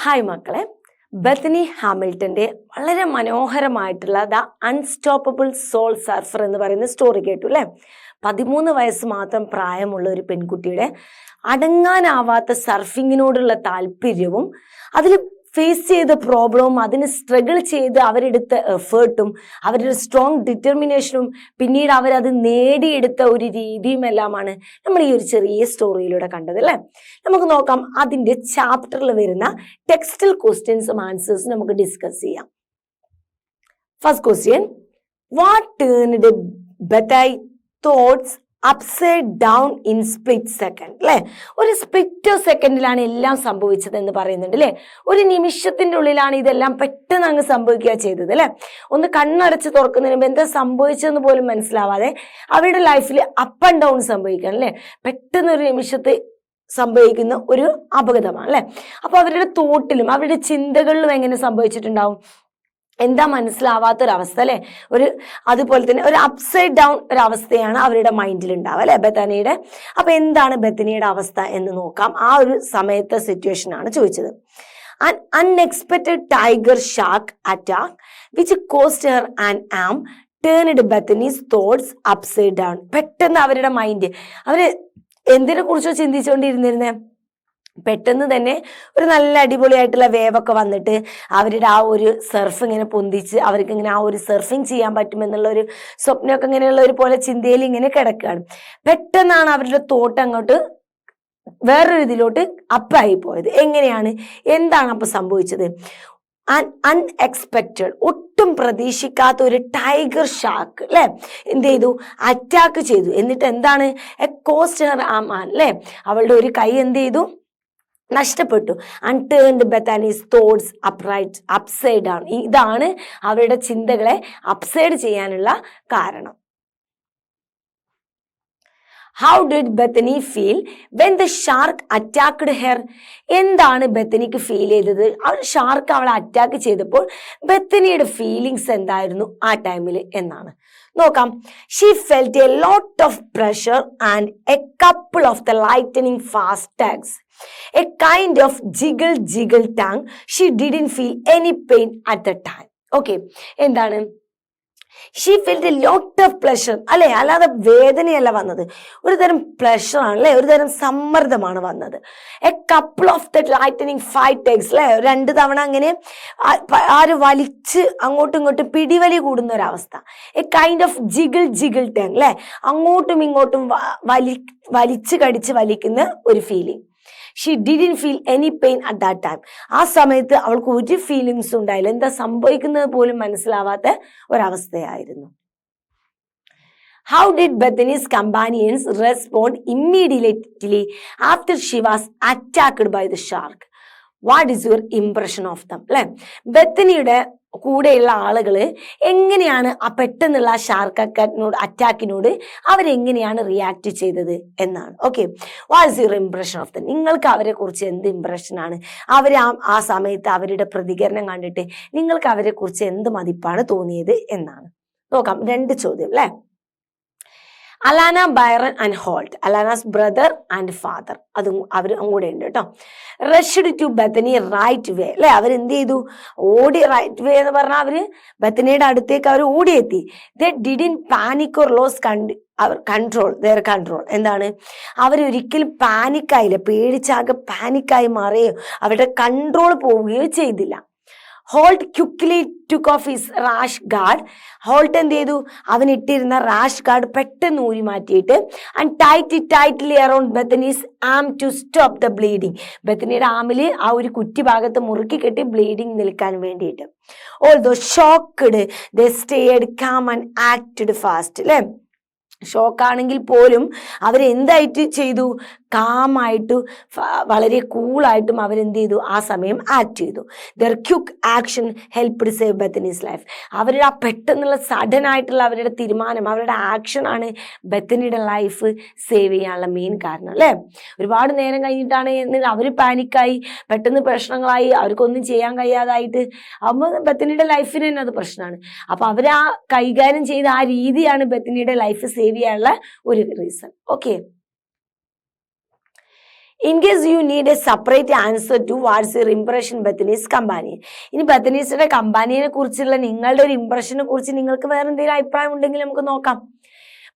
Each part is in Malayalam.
ഹായ് മക്കളെ, ബെത്തനി ഹാമിൽട്ടന്റെ വളരെ മനോഹരമായിട്ടുള്ള ദ അൺസ്റ്റോപ്പബിൾ സോൾ സർഫർ എന്ന് പറയുന്ന സ്റ്റോറി കേട്ടു അല്ലേ. 13 വയസ്സ് മാത്രം പ്രായമുള്ള ഒരു പെൺകുട്ടിയുടെ അടങ്ങാനാവാത്ത സർഫിങ്ങിനോടുള്ള താല്പര്യവും അതിൽ ഫേസ് ചെയ്ത പ്രോബ്ലവും അതിന് സ്ട്രഗിൾ ചെയ്ത് അവരെടുത്ത എഫേർട്ടും അവരുടെ സ്ട്രോങ് ഡിറ്റർമിനേഷനും പിന്നീട് അവരത് നേടിയെടുത്ത ഒരു രീതിയും എല്ലാമാണ് നമ്മൾ ഈ ഒരു ചെറിയ സ്റ്റോറിയിലൂടെ കണ്ടത് അല്ലേ. നമുക്ക് നോക്കാം, അതിൻ്റെ ചാപ്റ്ററിൽ വരുന്ന ടെക്സ്റ്റൽ ക്വസ്റ്റ്യൻസും ആൻസേഴ്സും നമുക്ക് ഡിസ്കസ് ചെയ്യാം. First question, what turned Bethany's thoughts upside down in split second അല്ലെ. ഒരു സ്പ്ലിറ്റ് സെക്കൻഡിലാണ് എല്ലാം സംഭവിച്ചത് എന്ന് പറയുന്നുണ്ട് അല്ലെ. ഒരു നിമിഷത്തിന്റെ ഉള്ളിലാണ് ഇതെല്ലാം പെട്ടെന്ന് അങ്ങ് സംഭവിക്കുക ചെയ്തത് അല്ലെ. ഒന്ന് കണ്ണടച്ച് തുറക്കുന്നതിന് മുമ്പ് എന്താ സംഭവിച്ചതെന്ന് പോലും മനസ്സിലാവാതെ അവരുടെ ലൈഫിൽ അപ്പ് ആൻഡ് ഡൗൺ സംഭവിക്കണം അല്ലെ. പെട്ടെന്ന് ഒരു നിമിഷത്തെ സംഭവിക്കുന്ന ഒരു അപകടമാണ് അല്ലെ. അപ്പൊ അവരുടെ തോട്ടിലും അവരുടെ ചിന്തകളിലും എങ്ങനെ സംഭവിച്ചിട്ടുണ്ടാവും, എന്താ മനസ്സിലാവാത്തൊരവസ്ഥ അല്ലെ. അതുപോലെ തന്നെ ഒരു അപ്സൈഡ് ഡൗൺ ഒരു അവസ്ഥയാണ് അവരുടെ മൈൻഡിൽ ഉണ്ടാവുക അല്ലെ ബെത്തനിയുടെ. അപ്പൊ എന്താണ് ബെത്തനിയുടെ അവസ്ഥ എന്ന് നോക്കാം. ആ ഒരു സമയത്തെ സിറ്റുവേഷൻ ആണ് ചോദിച്ചത്. An unexpected tiger shark attack which caused her an arm turned Bethany's thoughts upside down. പെട്ടെന്ന് അവരുടെ മൈൻഡ് അവര് എന്തിനെ കുറിച്ചോ ചിന്തിച്ചുകൊണ്ടിരുന്നിരുന്നേ, പെട്ടെന്ന് തന്നെ ഒരു നല്ല അടിപൊളിയായിട്ടുള്ള വേവൊക്കെ വന്നിട്ട് അവരുടെ ആ ഒരു സർഫ് ഇങ്ങനെ പൊന്തിച്ച് അവർക്ക് ഇങ്ങനെ ആ ഒരു സർഫിങ് ചെയ്യാൻ പറ്റുമെന്നുള്ള ഒരു സ്വപ്നമൊക്കെ ഇങ്ങനെയുള്ള ഒരു പോലെ ചിന്തയിൽ ഇങ്ങനെ കിടക്കുകയാണ്. പെട്ടെന്നാണ് അവരുടെ തോട്ട് അങ്ങോട്ട് വേറൊരു ഇതിലോട്ട് അപ്പായി പോയത്. എങ്ങനെയാണ്, എന്താണ് അപ്പൊ സംഭവിച്ചത്? അൺഎക്സ്പെക്റ്റഡ്, ഒട്ടും പ്രതീക്ഷിക്കാത്ത ഒരു ടൈഗർ ഷാർക്ക് അല്ലെ എന്ത് ചെയ്തു, അറ്റാക്ക് ചെയ്തു. എന്നിട്ട് എന്താണ്, എ കോസ്റ്റ് ഹെർ ആം അല്ലെ, അവളുടെ ഒരു കൈ എന്ത് ചെയ്തു, നഷ്ടപ്പെട്ടു. And turned Bethany's thoughts upside down. ഇതാണ് അവരുടെ ചിന്തകളെ അപ്സൈഡ് ചെയ്യാനുള്ള കാരണം. How did Bethany feel when the shark attacked her? എന്താണ് ബെത്തനിക്ക് ഫീൽ ചെയ്തത്? ഷാർക്ക് അവളെ അറ്റാക്ക് ചെയ്തപ്പോൾ ബെത്തനിയുടെ ഫീലിങ്സ് എന്തായിരുന്നു ആ ടൈമിൽ എന്നാണ് നോക്കാം. She felt a lot of pressure and a couple of the lightning fast tags. A kind of jiggle tongue. She didn't feel any pain at the time. Okay, എന്താണ്, she felt a lot of pleasure അല്ലെ, അല്ലാതെ വേദനയല്ല വന്നത്, ഒരു തരം പ്ലഷർ ആണ് അല്ലെ, ഒരു തരം സമ്മർദ്ദമാണ് വന്നത്. A couple of the lightning five texts അല്ലെ, 2 തവണ അങ്ങനെ ആര് വലിച്ച് അങ്ങോട്ടും ഇങ്ങോട്ടും പിടിവലി കൂടുന്ന ഒരവസ്ഥ. A kind of jiggle tongue അല്ലെ, അങ്ങോട്ടും ഇങ്ങോട്ടും വലിച്ച് കടിച്ച് വലിക്കുന്ന ഒരു feeling. She didn't feel any pain at that time. ആ സമയത്ത് അവൾക്ക് ഒരു ഫീലിങ്സും ഉണ്ടായില്ല, എന്താ സംഭവിക്കുന്നത് പോലും മനസ്സിലാവാത്ത ഒരവസ്ഥയായിരുന്നു. How did Bethany's companions respond immediately after she was attacked by the shark? What is your impression of them അല്ലെ. ബെത്തനിയുടെ കൂടെയുള്ള ആളുകൾ എങ്ങനെയാണ് ആ പെട്ടെന്നുള്ള ഷാർക്ക് അറ്റാക്കിനോട് അവരെങ്ങനെയാണ് റിയാക്ട് ചെയ്തത് എന്നാണ്. Okay, what is your impression of dum? നിങ്ങൾക്ക് അവരെ കുറിച്ച് എന്ത് ഇംപ്രഷനാണ്? അവർ ആ സമയത്ത് അവരുടെ പ്രതികരണം കണ്ടിട്ട് നിങ്ങൾക്ക് അവരെ കുറിച്ച് എന്ത് മതിപ്പാണ് തോന്നിയത് എന്നാണ് നോക്കാം. 2 ചോദ്യം അല്ലെ. Alana, Byron and Holt, Alana's brother and father, അതും അവർ കൂടെ ഉണ്ട് കേട്ടോ. Rushed to Bethany right way അല്ലെ, അവരെന്ത് ചെയ്തു, ഓടി. റൈറ്റ് വേ എന്ന് പറഞ്ഞാൽ അവര് ബെത്തനിയുടെ അടുത്തേക്ക് അവർ ഓടിയെത്തി. They didn't panic or lose control. എന്താണ്, അവരൊരിക്കലും പാനിക്കായില്ല, പേടിച്ചാകെ പാനിക്കായി മാറുകയോ അവരുടെ കൺട്രോൾ പോവുകയോ ചെയ്തില്ല. Holt quickly took off his rash guard. Holt എന്ത് ചെയ്തു, അവൻ ഇട്ടിരുന്ന റാഷ് ഗാർഡ് പെട്ടെന്ന് ഊരി മാറ്റിയിട്ട് and tightly around Bethany's arm to stop the bleeding. ബെത്തനിയുടെ ആമിൽ ആ ഒരു കുറ്റി ഭാഗത്ത് മുറുക്കി കെട്ടി ബ്ലീഡിങ് നിൽക്കാൻ വേണ്ടിയിട്ട്. Although shocked they stayed calm and acted fast അല്ലെ. ഷോക്കാണെങ്കിൽ പോലും അവരെന്തായിട്ട് ചെയ്തു, കാമായിട്ട് വളരെ കൂളായിട്ടും അവരെന്ത് ചെയ്തു, ആ സമയം ആക്ട് ചെയ്തു. Their quick action helped save Bethany's life. അവരുടെ ആ പെട്ടെന്നുള്ള സഡൻ ആയിട്ടുള്ള അവരുടെ തീരുമാനം, അവരുടെ ആക്ഷനാണ് ബെത്തനിയുടെ ലൈഫ് സേവ് ചെയ്യാനുള്ള മെയിൻ കാരണം അല്ലേ. ഒരുപാട് നേരം കഴിഞ്ഞിട്ടാണ് അവർ പാനിക്കായി, പെട്ടെന്ന് പ്രശ്നങ്ങളായി, അവർക്കൊന്നും ചെയ്യാൻ കഴിയാതായിട്ട് അപ്പോൾ ബെത്തനിയുടെ ലൈഫിന് തന്നെ അത് പ്രശ്നമാണ്. അപ്പൊ അവർ ആ കൈകാര്യം ചെയ്ത ആ രീതിയാണ് ബെത്തനിയുടെ ലൈഫ് സേവ് ചെയ്യാനുള്ള ഒരു reason. Okay, in case you need a separate answer to what's your impression Bethany's companion. ഇനി ബത്തനീസിന്റെ കമ്പാനിയനെ കുറിച്ചുള്ള നിങ്ങളുടെ ഒരു ഇംപ്രഷനെ കുറിച്ച് നിങ്ങൾക്ക് വേറെ എന്തെങ്കിലും അഭിപ്രായം ഉണ്ടെങ്കിൽ നമുക്ക് നോക്കാം.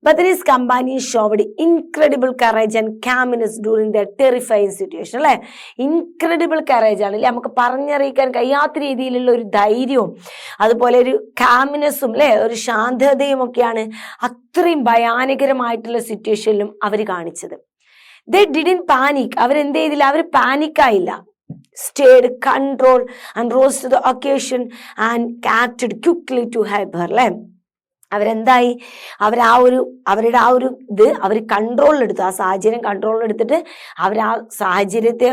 Bethany's companion showed incredible courage and calmness during the terrifying situation. അല്ലെ, ഇൻക്രെഡിബിൾ കറേജ് ആണ് അല്ലെ, നമുക്ക് പറഞ്ഞറിയിക്കാൻ കഴിയാത്ത രീതിയിലുള്ള ഒരു ധൈര്യവും അതുപോലെ ഒരു കാമിനെസ്സും അല്ലെ, ഒരു ശാന്തതയും ഒക്കെയാണ് അത്രയും ഭയാനകരമായിട്ടുള്ള സിറ്റുവേഷനിലും അവർ കാണിച്ചത്. They didn't panic. അവരെന്ത് ചെയ്തില്ല, അവർ പാനിക്കായില്ല. Stayed control and rose to the occasion and acted quickly to help her. അല്ലെ, അവരെന്തായി, അവരുടെ ആ ഒരു ഇത് അവർ കൺട്രോളിലെടുത്തു, ആ സാഹചര്യം കൺട്രോളിലെടുത്തിട്ട് അവർ ആ സാഹചര്യത്തെ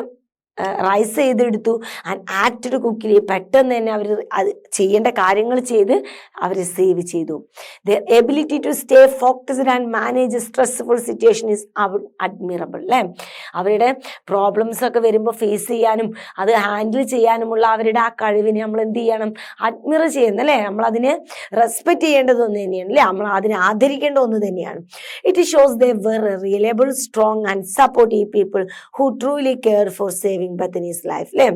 റൈസ് ചെയ്തെടുത്തു. ആൻഡ് ആക്റ്റഡ് കുക്കിലി, പെട്ടെന്ന് തന്നെ അവർ അത് ചെയ്യേണ്ട കാര്യങ്ങൾ ചെയ്ത് അവർ സേവ് ചെയ്തു. Their ability to stay focused and manage stressful situation is admirable. അല്ലേ, അവരുടെ പ്രോബ്ലംസ് ഒക്കെ വരുമ്പോൾ ഫേസ് ചെയ്യാനും അത് ഹാൻഡിൽ ചെയ്യാനുമുള്ള അവരുടെ ആ കഴിവിനെ നമ്മൾ എന്ത് ചെയ്യണം, അഡ്മിർ ചെയ്യുന്ന അല്ലേ, നമ്മൾ അതിനെ റെസ്പെക്ട് ചെയ്യേണ്ടത് ഒന്ന് തന്നെയാണ് അല്ലേ, നമ്മൾ അതിനെ ആദരിക്കേണ്ട ഒന്ന് തന്നെയാണ്. It shows they were reliable, strong and supportive people who truly care for saving Bethany's life. അല്ലേ,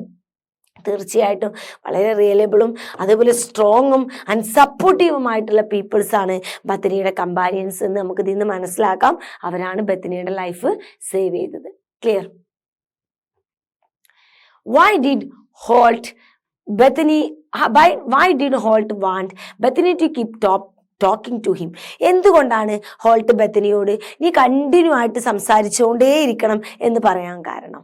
തീർച്ചയായിട്ടും വളരെ റിയലബിളും അതുപോലെ സ്ട്രോങ്ങും ആൻഡ് സപ്പോർട്ടീവുമായിട്ടുള്ള പീപ്പിൾസ് ആണ് ബത്തനിയുടെ കമ്പാനിയൻസ് എന്ന് നമുക്ക് ഇതിൽ നിന്ന് മനസ്സിലാക്കാം. അവരാണ് ബത്തനിയുടെ ലൈഫ് സേവ് ചെയ്തത്. Clear? Why did Holt want Bethany to keep talking to him? എന്തുകൊണ്ടാണ് ഹോൾട്ട് ബത്തനിയോട് നീ കണ്ടിന്യൂ ആയിട്ട് സംസാരിച്ചുകൊണ്ടേയിരിക്കണം എന്ന് പറയാൻ കാരണം?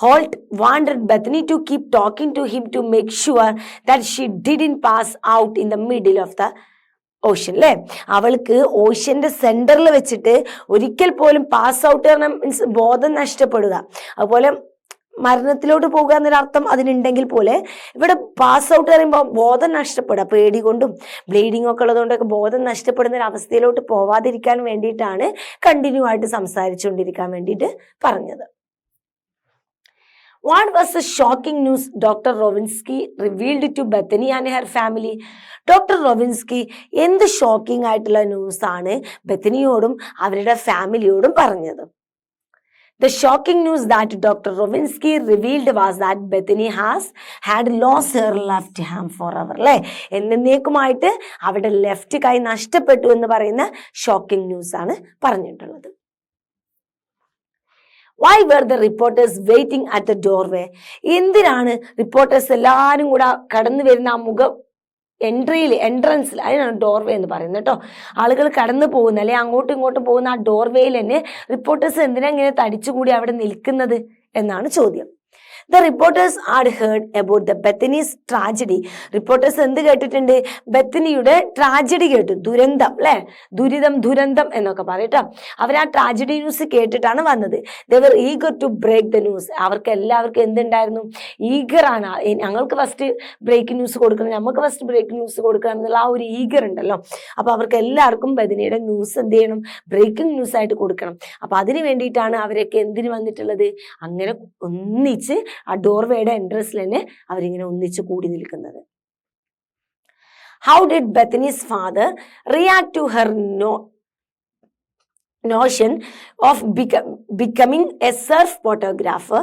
Holt wanted Bethany to keep talking to him to make sure that she didn't pass out in the middle of the ocean. അല്ലേ, അവൾക്ക് ഓഷ്യന്റെ സെന്ററിൽ വെച്ചിട്ട് ഒരിക്കൽ പോലും പാസ് ഔട്ട് മീൻസ് ബോധം നഷ്ടപ്പെടുക, അതുപോലെ മരണത്തിലോട്ട് പോകുക എന്നൊരർത്ഥം അതിനുണ്ടെങ്കിൽ പോലെ ഇവിടെ പാസ് ഔട്ട് പറയുമ്പോൾ ബോധം നഷ്ടപ്പെടുക, പേടി കൊണ്ടും ബ്ലീഡിങ് ഒക്കെ ഉള്ളതുകൊണ്ടൊക്കെ ബോധം നഷ്ടപ്പെടുന്ന ഒരു അവസ്ഥയിലോട്ട് പോവാതിരിക്കാൻ വേണ്ടിയിട്ടാണ് കണ്ടിന്യൂ ആയിട്ട് സംസാരിച്ചുകൊണ്ടിരിക്കാൻ വേണ്ടിയിട്ട് പറഞ്ഞത്. What was the shocking news Dr. Rowinsky revealed to Bethany and her family? Doctor Rovinsky എന്ത് ഷോക്കിംഗ് ആയിട്ടുള്ള ന്യൂസ് ആണ് ബെത്തനിയോടും അവരുടെ ഫാമിലിയോടും പറഞ്ഞത്? The shocking news that Dr. Rowinsky revealed was that Bethany had lost her left hand forever. അല്ലേ, എന്നേക്കുമായിട്ട് അവരുടെ ലെഫ്റ്റ് കൈ നഷ്ടപ്പെട്ടു എന്ന് പറയുന്ന ഷോക്കിംഗ് ന്യൂസ് ആണ് പറഞ്ഞിട്ടുള്ളത്. Why were the reporters waiting at the doorway? എന്തിനാണ് റിപ്പോർട്ടേഴ്സ് എല്ലാവരും കൂടെ കടന്നു വരുന്ന ആ എൻട്രൻസിൽ, അതിനാണ് ഡോർവേ എന്ന് പറയുന്നത് കേട്ടോ. ആളുകൾ കടന്നു പോകുന്ന അല്ലെ അങ്ങോട്ടും ഇങ്ങോട്ടും പോകുന്ന ആ ഡോർവേയിൽ തന്നെ റിപ്പോർട്ടേഴ്സ് എന്തിനാ ഇങ്ങനെ തടിച്ചുകൂടി അവിടെ നിൽക്കുന്നത് എന്നാണ് ചോദ്യം. The reporters had heard about the Bethany's tragedy. Reporters എന്ത് കേട്ടിട്ടുണ്ട്? ബെത്തനിയുടെ ട്രാജഡി കേട്ടു, ദുരന്തം അല്ലെ, ദുരന്തം എന്നൊക്കെ പറയട്ടോ. അവർ ആ ട്രാജഡി ന്യൂസ് കേട്ടിട്ടാണ് വന്നത്. They were eager to break the news. അവർക്ക് എല്ലാവർക്കും എന്തുണ്ടായിരുന്നു? ഈഗറാണ്, ഞങ്ങൾക്ക് ഫസ്റ്റ് ബ്രേക്കിംഗ് ന്യൂസ് കൊടുക്കണം, നമുക്ക് ഫസ്റ്റ് ബ്രേക്കിംഗ് ന്യൂസ് കൊടുക്കണം എന്നുള്ള ആ ഒരു ഈഗർ ഉണ്ടല്ലോ. അപ്പൊ അവർക്ക് എല്ലാവർക്കും ബെത്തനിയുടെ ന്യൂസ് എന്ത് ചെയ്യണം? ബ്രേക്കിംഗ് ന്യൂസ് ആയിട്ട് കൊടുക്കണം. അപ്പൊ അതിന് വേണ്ടിയിട്ടാണ് അവരൊക്കെ എന്തിനു വന്നിട്ടുള്ളത്? അങ്ങനെ ഒന്നിച്ച് ആ ഡോർവേയുടെ എൻട്രൻസിൽ തന്നെ അവരിങ്ങനെ ഒന്നിച്ച് കൂടി നിൽക്കുന്നത്. How did Bethany's father react to her notion of becoming a surf photographer?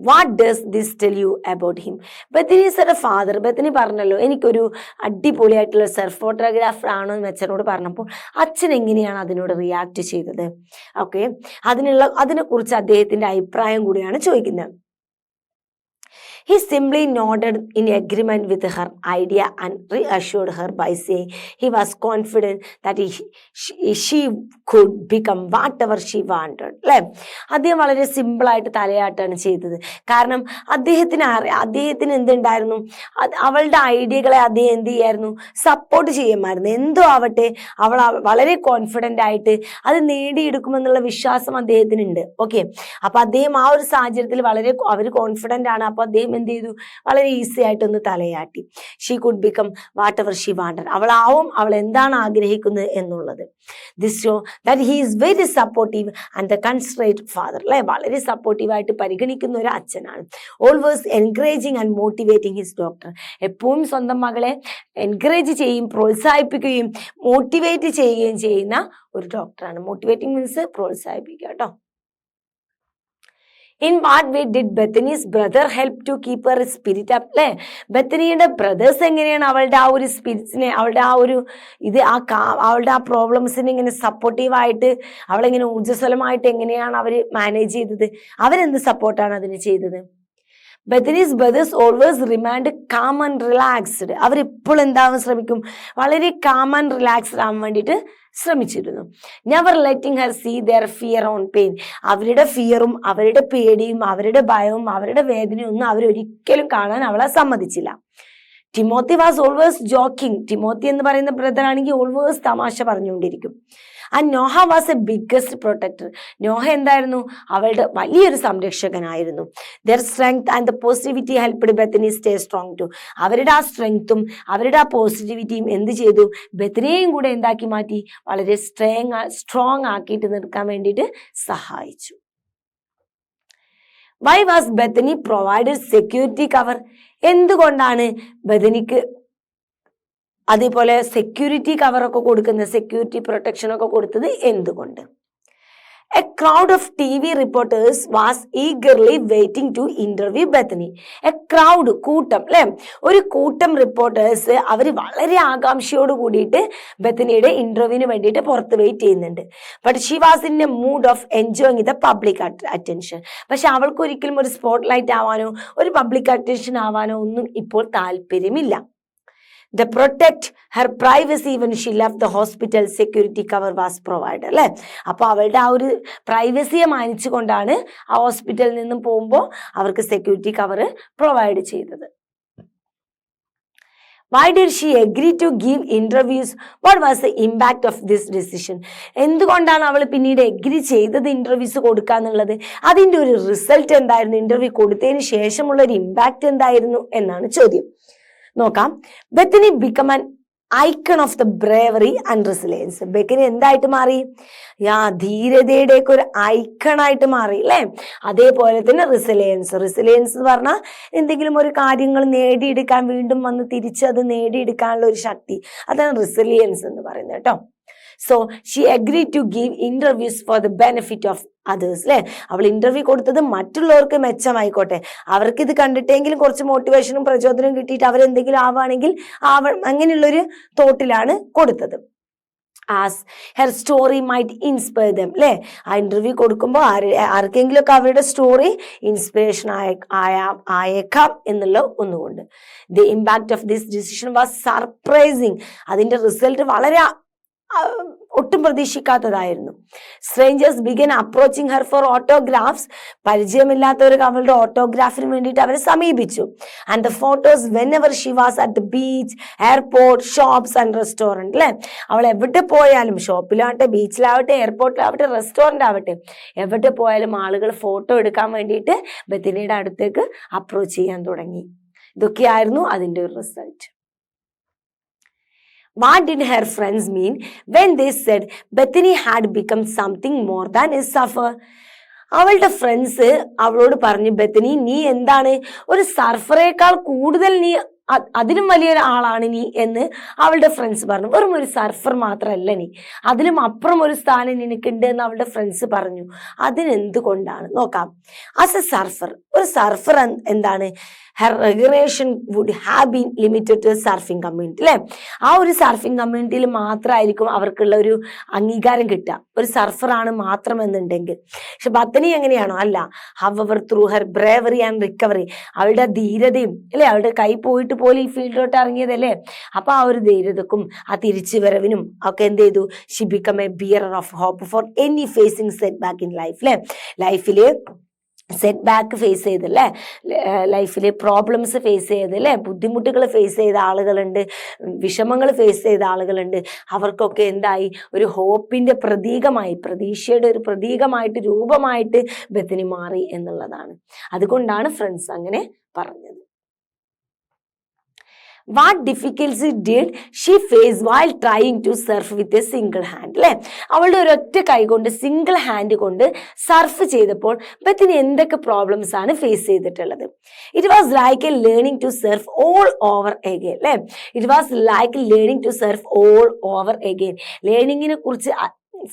What does this tell you about him? ബെത്തനീസിന്റെ ഫാദർ, ബെത്തനി പറഞ്ഞല്ലോ എനിക്കൊരു അടിപൊളിയായിട്ടുള്ള സർഫ് ഫോട്ടോഗ്രാഫർ ആണോ എന്ന് അച്ഛനോട് പറഞ്ഞപ്പോൾ അച്ഛൻ എങ്ങനെയാണ് അതിനോട് റിയാക്ട് ചെയ്തത്? ഓക്കെ, അതിനെക്കുറിച്ച് അദ്ദേഹത്തിന്റെ അഭിപ്രായം കൂടിയാണ് ചോദിക്കുന്നത്. He simply nodded in agreement with her idea and reassured her by saying he was confident that she could become whatever she wanted. അല്ലേ, അദ്ദേഹം വളരെ സിമ്പിളായിട്ട് തലയാട്ടാണ് ചെയ്തത്. കാരണം അദ്ദേഹത്തിന് എന്തുണ്ടായിരുന്നു? അവളുടെ ഐഡിയകളെ അദ്ദേഹം എന്ത് ചെയ്യായിരുന്നു? സപ്പോർട്ട് ചെയ്യുമായിരുന്നു. എന്തോ ആവട്ടെ, അവൾ വളരെ കോൺഫിഡൻ്റ് ആയിട്ട് അത് നേടിയെടുക്കുമെന്നുള്ള വിശ്വാസം അദ്ദേഹത്തിനുണ്ട്. ഓക്കെ, അപ്പൊ അദ്ദേഹം ആ ഒരു സാഹചര്യത്തിൽ അവർ കോൺഫിഡൻ്റ് ആണ്. അപ്പൊ അദ്ദേഹം എന്ത് ചെയ്തു? വളരെ ഈസി ആയിട്ടൊന്ന് തലയാട്ടി. She could become what ever she wanted. അവൾ എന്താണ് ആഗ്രഹിക്കുന്നത് എന്നുള്ളത്. This show that he is very supportive and the considerate father. അല്ലെ, വളരെ സപ്പോർട്ടീവായിട്ട് പരിഗണിക്കുന്ന ഒരു അച്ഛനാണ്. Always encouraging and motivating his doctor. എപ്പോഴും സ്വന്തം മകളെ എൻകറേജ് ചെയ്യും, പ്രോത്സാഹിപ്പിക്കുകയും മോട്ടിവേറ്റ് ചെയ്യുകയും ചെയ്യുന്ന ഒരു ഡോക്ടറാണ്. മോട്ടിവേറ്റിംഗ് മീൻസ് പ്രോത്സാഹിപ്പിക്കുക കേട്ടോ. In what way did Bethany's brother help to keep her spirit up? അല്ലേ, ബെത്തനിയുടെ ബ്രദേഴ്സ് എങ്ങനെയാണ് അവളുടെ ആ ഒരു സ്പിരിറ്റ്സിനെ, അവളുടെ ആ ഒരു ഇത് അവളുടെ ആ പ്രോബ്ലംസിനെ ഇങ്ങനെ സപ്പോർട്ടീവായിട്ട് അവളെങ്ങനെ ഊർജ്ജസ്വലമായിട്ട് എങ്ങനെയാണ് അവർ മാനേജ് ചെയ്തത്? അവരെന്ത് സപ്പോർട്ടാണ് അതിന് ചെയ്തത്? Bethany's brothers always remained calm and relaxed. അവരെപ്പോൾ എന്താവാൻ ശ്രമിക്കും? വളരെ കാം ആൻഡ് റിലാക്സ്ഡ് ആവാൻ വേണ്ടിയിട്ട് ശ്രമിച്ചിരുന്നു. Never letting her see their fear on pain. അവരുടെ ഫിയറും അവരുടെ പേടിയും അവരുടെ ഭയവും അവരുടെ വേദനയും ഒന്നും അവരൊരിക്കലും കാണാൻ അവളെ സമ്മതിച്ചില്ല. Timothy was always joking. Timothy എന്ന് പറയുന്ന ബ്രദർ ആണെങ്കിൽ ഓൾവേസ് തമാശ പറഞ്ഞുകൊണ്ടിരിക്കും. And Noah was a biggest protector. Noah എന്തായിരുന്നു? അവളുടെ വലിയൊരു സംരക്ഷകനായിരുന്നു. Their strength and the positivity helped Bethany stay strong too. അവരുടെ ആ സ്ട്രെങ്ത്തും അവരുടെ ആ പോസിറ്റിവിറ്റിയും എന്ത് ചെയ്തു? ബെത്തനെയും കൂടെ എന്താക്കി മാറ്റി? വളരെ സ്ട്രോങ് ആക്കിയിട്ട് നിർത്താൻ വേണ്ടിയിട്ട് സഹായിച്ചു. Y was Bethany provided security cover? എന്തുകൊണ്ടാണ് ബെത്തനിക്ക് അതേപോലെ സെക്യൂരിറ്റി കവറൊക്കെ കൊടുക്കുന്നത്, സെക്യൂരിറ്റി പ്രൊട്ടക്ഷൻ ഒക്കെ കൊടുത്തത് എന്തുകൊണ്ട്? A crowd of TV reporters was eagerly waiting to interview Bethany. A crowd, കൂട്ടം, അല്ലെ, ഒരു കൂട്ടം റിപ്പോർട്ടേഴ്സ് അവർ വളരെ ആകാംക്ഷയോട് കൂടിയിട്ട് ബെത്തനിയുടെ ഇന്റർവ്യൂവിന് വേണ്ടിയിട്ട് പുറത്ത് വെയിറ്റ് ചെയ്യുന്നുണ്ട്. But she was in A mood off enjoying the public attention. പക്ഷെ അവൾക്ക് ഒരിക്കലും ഒരു സ്പോട്ട് ലൈറ്റ് ആവാനോ ഒരു പബ്ലിക് അറ്റൻഷൻ ആവാനോ ഒന്നും ഇപ്പോൾ താല്പര്യമില്ല. The protect her privacy when she left the hospital, security cover was provided. അല്ലെ, അപ്പൊ അവളുടെ ആ ഒരു പ്രൈവസിയെ മാനിച്ചുകൊണ്ടാണ് ആ ഹോസ്പിറ്റലിൽ നിന്നും പോകുമ്പോൾ അവർക്ക് സെക്യൂരിറ്റി കവർ പ്രൊവൈഡ് ചെയ്തത്. Why did she agree to give interviews? What was the impact of this decision? എന്തുകൊണ്ടാണ് അവൾ പിന്നീട് എഗ്രി ചെയ്തത് ഇന്റർവ്യൂസ് കൊടുക്കാന്നുള്ളത്? അതിന്റെ ഒരു റിസൾട്ട് എന്തായിരുന്നു? ഇന്റർവ്യൂ കൊടുത്തതിന് ശേഷമുള്ള ഒരു ഇമ്പാക്ട് എന്തായിരുന്നു എന്നാണ് ചോദ്യം. നോക്കാം. Bethany become an icon of the bravery and resilience. Bethany എന്തായിട്ട് മാറി? ധീരതയുടെ ഒക്കെ ഒരു ഐക്കണായിട്ട് മാറി, അല്ലെ. അതേപോലെ തന്നെ റെസിലിയൻസ് എന്ന് പറഞ്ഞാൽ എന്തെങ്കിലും ഒരു കാര്യങ്ങൾ നേടിയെടുക്കാൻ വീണ്ടും വന്ന് തിരിച്ച് അത് നേടിയെടുക്കാനുള്ള ഒരു ശക്തി, അതാണ് റെസിലിയൻസ് എന്ന് പറയുന്നത് കേട്ടോ. So she agree to give interviews for the benefit of others. അല്ലെ, അവൾ ഇന്റർവ്യൂ കൊടുത്തത് മറ്റുള്ളവർക്ക് മെച്ചമായിക്കോട്ടെ, അവർക്ക് ഇത് കണ്ടിട്ടെങ്കിലും കുറച്ച് മോട്ടിവേഷനും പ്രചോദനവും കിട്ടിയിട്ട് അവരെന്തെങ്കിലും ആവുകയാണെങ്കിൽ അങ്ങനെയുള്ളൊരു തോട്ടിലാണ് കൊടുത്തത്. As her story might inspire dum. അല്ലെ, ആ ഇന്റർവ്യൂ കൊടുക്കുമ്പോൾ ആർക്കെങ്കിലും ഒക്കെ അവരുടെ സ്റ്റോറി ഇൻസ്പിറേഷൻ ആയേക്കാം എന്നുള്ള ഒന്നുകൊണ്ട്. The impact of this decision was surprising. അതിന്റെ റിസൾട്ട് വളരെ ഒട്ടും പ്രതീക്ഷിക്കാത്തതായിരുന്നു. Strangers began approaching her for autographs. പരിചയമില്ലാത്തവർക്ക് അവളുടെ ഓട്ടോഗ്രാഫിന് വേണ്ടിയിട്ട് അവരെ സമീപിച്ചു. And the photos whenever she was at the beach, airport, shops and restaurant. അല്ലെ, അവൾ എവിടെ പോയാലും, ഷോപ്പിലാവട്ടെ, ബീച്ചിലാവട്ടെ, എയർപോർട്ടിലാവട്ടെ, റെസ്റ്റോറൻ്റ് ആവട്ടെ, എവിടെ പോയാലും ആളുകൾ ഫോട്ടോ എടുക്കാൻ വേണ്ടിയിട്ട് ബെത്തനിയുടെ അടുത്തേക്ക് അപ്രോച്ച് ചെയ്യാൻ തുടങ്ങി. ഇതൊക്കെയായിരുന്നു അതിൻ്റെ ഒരു result. What did her friends mean when they said Bethany had become something more than a surfer? അവളുടെ ഫ്രണ്ട്സ് അവളോട് പറഞ്ഞു, ബെത്തനി നീ എന്താണ് ഒരു സർഫറേക്കാൾ കൂടുതൽ നീ അതിലും വലിയൊരു ആളാണ് നീ എന്ന് അവളുടെ ഫ്രണ്ട്സ് പറഞ്ഞു. വെറും ഒരു സർഫർ മാത്രമല്ല നീ, അതിലും അപ്പുറം ഒരു സ്ഥാനം നിനക്കുണ്ട് എന്ന് അവളുടെ ഫ്രണ്ട്സ് പറഞ്ഞു. അതിനെന്തുകൊണ്ടാണ് നോക്കാം. ആസ് എ സർഫർ, ഒരു സർഫർ എന്താണ്? Her regulation would have been limited to surfing community. അല്ലെ, ആ ഒരു സർഫിംഗ് കമ്മ്യൂണിറ്റിയിൽ മാത്രമായിരിക്കും അവർക്കുള്ള ഒരു അംഗീകാരം കിട്ടുക, ഒരു സർഫറാണ് മാത്രം എന്നുണ്ടെങ്കിൽ. പക്ഷെ ബെത്തനി എങ്ങനെയാണോ? അല്ല. However through her bravery and recovery, അവളുടെ ധീരതയും, അല്ലെ, അവളുടെ കൈ പോയിട്ട് പോലും ഈ ഫീൽഡിലോട്ട് ഇറങ്ങിയതല്ലേ, അപ്പൊ ആ ഒരു ധൈര്യതക്കും ആ തിരിച്ചു വരവിനും ഒക്കെ എന്ത് ചെയ്തു? She become a bearer of hope for any facing set back in life. അല്ലെ, ലൈഫില് സെറ്റ് ബാക്ക് ഫേസ് ചെയ്തല്ലേ, ലൈഫിലെ പ്രോബ്ലംസ് ഫേസ് ചെയ്തല്ലേ, ബുദ്ധിമുട്ടുകൾ ഫേസ് ചെയ്ത ആളുകളുണ്ട്, വിഷമങ്ങൾ ഫേസ് ചെയ്ത ആളുകളുണ്ട്. അവർക്കൊക്കെ എന്തായി? ഒരു ഹോപ്പിന്റെ പ്രതീകമായി, പ്രതീക്ഷയുടെ ഒരു പ്രതീകമായിട്ട്, രൂപമായിട്ട് ബെത്തനി മാറി എന്നുള്ളതാണ്. അതുകൊണ്ടാണ് ഫ്രണ്ട്സ് അങ്ങനെ പറഞ്ഞത്. What difficulty did she face while trying to surf with a single hand? അല്ലെ, അവളുടെ ഒരൊറ്റ കൈ കൊണ്ട്, സിംഗിൾ ഹാൻഡ് കൊണ്ട് സർഫ് ചെയ്തപ്പോൾ ബെത്തനി എന്തൊക്കെ പ്രോബ്ലംസ് ആണ് ഫേസ് ചെയ്തിട്ടുള്ളത്? It was like a learning to surf all over again. അല്ലെ, it was like learning to surf all over again. ലേണിങ്ങിനെ കുറിച്ച്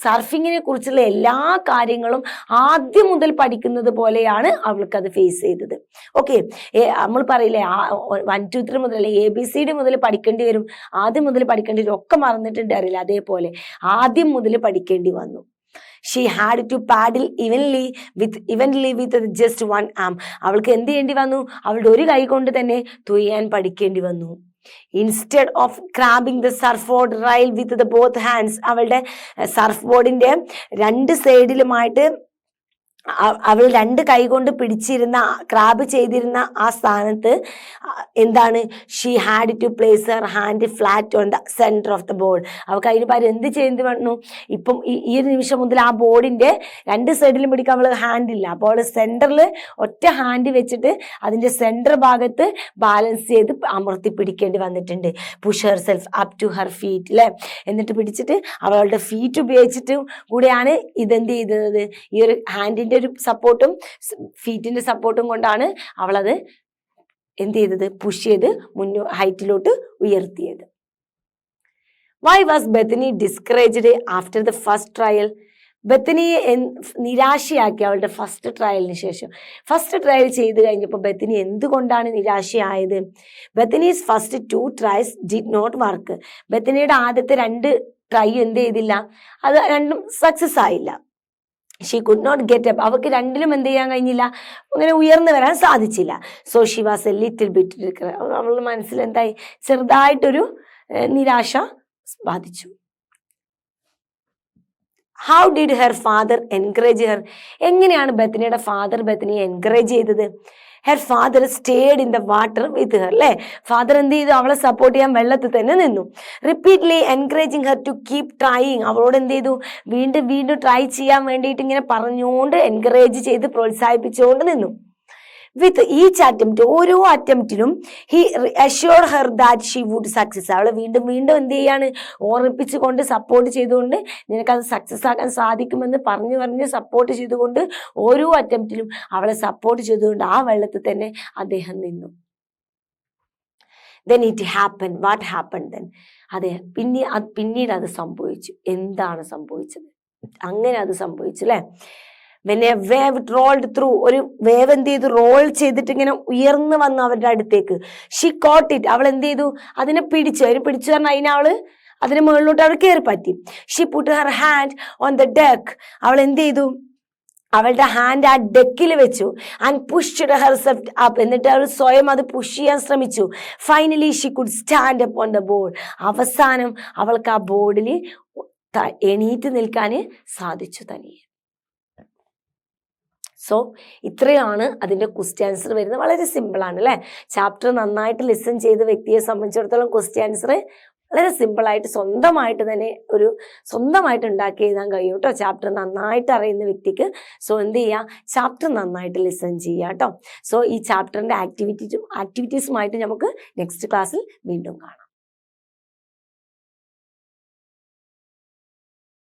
സർഫിങ്ങിനെ കുറിച്ചുള്ള എല്ലാ കാര്യങ്ങളും ആദ്യം മുതൽ പഠിക്കുന്നത് പോലെയാണ് അവൾക്ക് അത് ഫേസ് ചെയ്തത്. ഓക്കെ, നമ്മൾ പറയില്ലേ 1 2 3 മുതൽ ABCD മുതൽ പഠിക്കേണ്ടി വരും, ആദ്യം മുതൽ പഠിക്കേണ്ടി വരും, ഒക്കെ മറന്നിട്ടുണ്ട് അറിയില്ല, അതേപോലെ ആദ്യം മുതൽ പഠിക്കേണ്ടി വന്നു. She had to paddle evenly with just one arm. അവൾക്ക് എന്ത് ചെയ്യേണ്ടി വന്നു? അവളുടെ ഒരു കൈ കൊണ്ട് തന്നെ തുയ്യാൻ പഠിക്കേണ്ടി വന്നു. Instead of grabbing the surf board rail with the both hands, അവളുടെ സർഫ് ബോർഡിന്റെ 2 സൈഡിലുമായിട്ട് അവൾ 2 കൈ കൊണ്ട് പിടിച്ചിരുന്ന, ക്രാബ് ചെയ്തിരുന്ന ആ സ്ഥാനത്ത് എന്താണ്, she had to place her hand flat on the centre of the board. അവൾക്ക് അതിന് പകരം എന്ത് ചെയ്യേണ്ടി വന്നു? ഇപ്പം ഈ ഒരു നിമിഷം മുതൽ ആ ബോർഡിന്റെ 2 സൈഡിലും പിടിക്കാൻ അവൾ ഹാൻഡ് ഇല്ല, അപ്പോൾ അവൾ സെന്ററിൽ ഒറ്റ ഹാൻഡ് വെച്ചിട്ട് അതിന്റെ സെന്റർ ഭാഗത്ത് ബാലൻസ് ചെയ്ത് അമർത്തി പിടിക്കേണ്ടി വന്നിട്ടുണ്ട്. Push herself up to her feet, അല്ലെ, എന്നിട്ട് പിടിച്ചിട്ട് അവളുടെ ഫീറ്റ് ഉപയോഗിച്ചിട്ട് കൂടെയാണ് ഇതെന്ത് ചെയ്തത്, ഈ ഒരു ഹാൻഡിന്റെ ഒരു സപ്പോർട്ടും ഫീറ്റിന്റെ സപ്പോർട്ടും കൊണ്ടാണ് അവളത് എന്ത് ചെയ്തത്, പുഷ് ചെയ്ത് ഹൈറ്റിലോട്ട് ഉയർത്തിയത്. Why was Bethany discouraged after the first trial? ബെത്തനിയെ നിരാശയാക്കി അവളുടെ ഫസ്റ്റ് ട്രയലിന് ശേഷം. ഫസ്റ്റ് ട്രയൽ ചെയ്ത് കഴിഞ്ഞപ്പോൾ ബെത്തനി എന്തുകൊണ്ടാണ് നിരാശയായത്? Bethany's first 2 trials did not work. ബെത്തനിയുടെ ആദ്യത്തെ 2 ട്രൈ എന്ത് ചെയ്തില്ല, അത് രണ്ടും സക്സസ് ആയില്ല. She could not get up, അവർക്ക് രണ്ടിലും എന്ത് ചെയ്യാൻ കഴിഞ്ഞില്ല, അങ്ങനെ ഉയർന്നു വരാൻ സാധിച്ചില്ല. So she was a little bit, അവളുടെ മനസ്സിൽ എന്തായി, ചെറുതായിട്ടൊരു നിരാശ ബാധിച്ചു. How did her father encourage her? എങ്ങനെയാണ് ബെത്തനിയുടെ ഫാദർ ബെത്തനിയെ എൻകറേജ് ചെയ്തത്? Her father stayed in the water with her, അല്ലെ, ഫാദർ എന്ത് ചെയ്തു, അവളെ സപ്പോർട്ട് ചെയ്യാൻ വെള്ളത്തിൽ തന്നെ നിന്നു. Repeatedly encouraging her to keep trying, അവളോട് എന്ത് ചെയ്തു, വീണ്ടും വീണ്ടും ട്രൈ ചെയ്യാൻ വേണ്ടിയിട്ട് ഇങ്ങനെ പറഞ്ഞുകൊണ്ട് എൻകറേജ് ചെയ്ത് പ്രോത്സാഹിപ്പിച്ചുകൊണ്ട് നിന്നു. വിത്ത് ഈച്ച് അറ്റംപ്റ്റ്, ഓരോ അറ്റംപ്റ്റിലും he assured her that she would success. അവളെ വീണ്ടും വീണ്ടും എന്ത് ചെയ്യാണ്, ഓർമ്മിപ്പിച്ചുകൊണ്ട് സപ്പോർട്ട് ചെയ്തുകൊണ്ട് നിനക്കത് സക്സസ് ആക്കാൻ സാധിക്കുമെന്ന് പറഞ്ഞ് സപ്പോർട്ട് ചെയ്തുകൊണ്ട് ഓരോ അറ്റംപ്റ്റിലും അവളെ സപ്പോർട്ട് ചെയ്തുകൊണ്ട് ആ വെള്ളത്തിൽ തന്നെ അദ്ദേഹം നിന്നു. then it happened. what happened then? അതെ, പിന്നീട് അത് സംഭവിച്ചു. എന്താണ് സംഭവിച്ചത്? അങ്ങനെ അത് സംഭവിച്ചു, അല്ലെ. when a wave rolled through, ഒരു വേവ് എന്ത് ചെയ്തു, റോൾ ചെയ്തിട്ട് ഇങ്ങനെ ഉയർന്നു വന്നു അവരുടെ അടുത്തേക്ക്. ഷി കോട്ട് ഇറ്റ്, അവൾ എന്ത് ചെയ്തു, അതിനെ പിടിച്ചു. പറഞ്ഞാൽ അതിനവള് അതിന് മുകളിലോട്ട് അവൾ കയറി പറ്റി. She put her hand on the deck, അവൾ എന്ത് ചെയ്തു, അവളുടെ ഹാൻഡ് ആ ഡെക്കിൽ വെച്ചു. ആൻഡ് പുഷ്ഡ് ഹെർസെൽഫ് അപ്പ്, എന്നിട്ട് അവൾ സ്വയം അത് പുഷ് ചെയ്യാൻ ശ്രമിച്ചു. Finally Xi could stand up on the board, അവസാനം അവൾക്ക് ആ ബോർഡിൽ എണീറ്റ് നിൽക്കാൻ സാധിച്ചു തനിയെ. സോ ഇത്രയാണ് അതിൻ്റെ ക്വസ്റ്റ്യൻ ആൻസർ വരുന്നത്. വളരെ സിമ്പിളാണ്, അല്ലേ. ചാപ്റ്റർ നന്നായിട്ട് ലിസൺ ചെയ്ത വ്യക്തിയെ സംബന്ധിച്ചിടത്തോളം ക്വസ്റ്റ്യൻ ആൻസർ വളരെ സിമ്പിളായിട്ട് സ്വന്തമായിട്ട് ഉണ്ടാക്കി എഴുതാൻ കഴിയും കേട്ടോ, ചാപ്റ്റർ നന്നായിട്ട് അറിയുന്ന വ്യക്തിക്ക്. സോ എന്ത് ചെയ്യുക, ചാപ്റ്റർ നന്നായിട്ട് ലിസൺ ചെയ്യുക കേട്ടോ. സോ ഈ ചാപ്റ്ററിൻ്റെ ആക്ടിവിറ്റീസുമായിട്ട് നമുക്ക് നെക്സ്റ്റ് ക്ലാസ്സിൽ വീണ്ടും കാണാം.